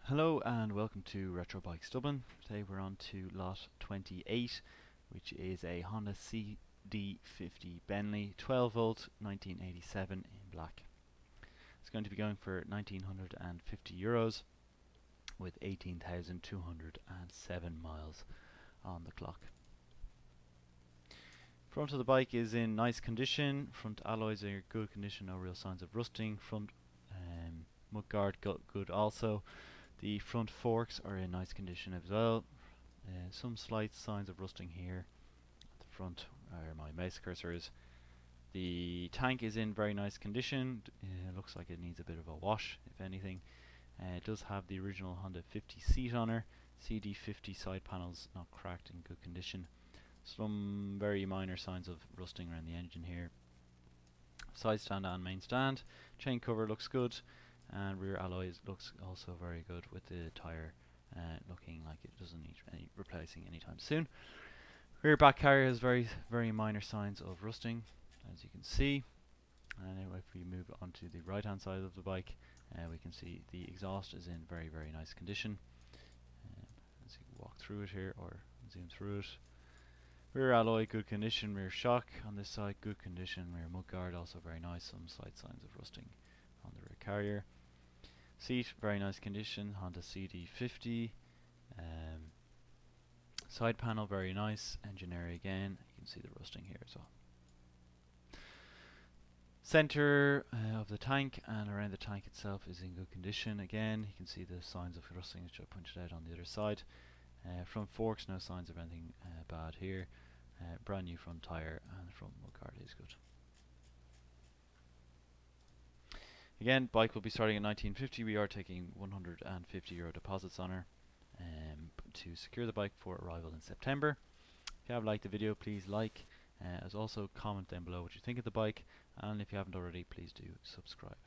Hello and welcome to Retro Bikes Dublin. Today we're on to lot 28, which is a Honda cd50 Bentley 12 volt 1987 in black. It's going to be going for €1950 with 18,207 miles on the clock. Front of the bike is in nice condition. Front alloys are in good condition, no real signs of rusting. Front mudguard good also. The front forks are in nice condition as well. Some slight signs of rusting here. At the front where my mouse cursor is. The tank is in very nice condition. Looks like it needs a bit of a wash, if anything. It does have the original Honda 50 seat on her. cd50 side panels not cracked, in good condition. Some very minor signs of rusting around the engine here. Side stand and main stand. Chain cover looks good. And rear alloys looks also very good, with the tyre looking like it doesn't need any replacing anytime soon. Rear back carrier has very minor signs of rusting, as you can see. And anyway, if we move on to the right hand side of the bike, we can see the exhaust is in very nice condition. As you walk through it here or zoom through it. Rear alloy good condition, rear shock on this side good condition, rear mudguard also very nice, some slight signs of rusting on the rear carrier. Seat very nice condition, Honda cd50. Side panel very nice, engine area again, you can see the rusting here as well. Center of the tank and around the tank itself is in good condition again. You can see the signs of rusting which I pointed out on the other side. Front forks, no signs of anything bad here. Brand new front tyre and front mudguard is good. Again, bike will be starting at €1950. We are taking €150 deposits on her to secure the bike for arrival in September. If you have liked the video, please like. As also comment down below what you think of the bike, and if you haven't already, please do subscribe.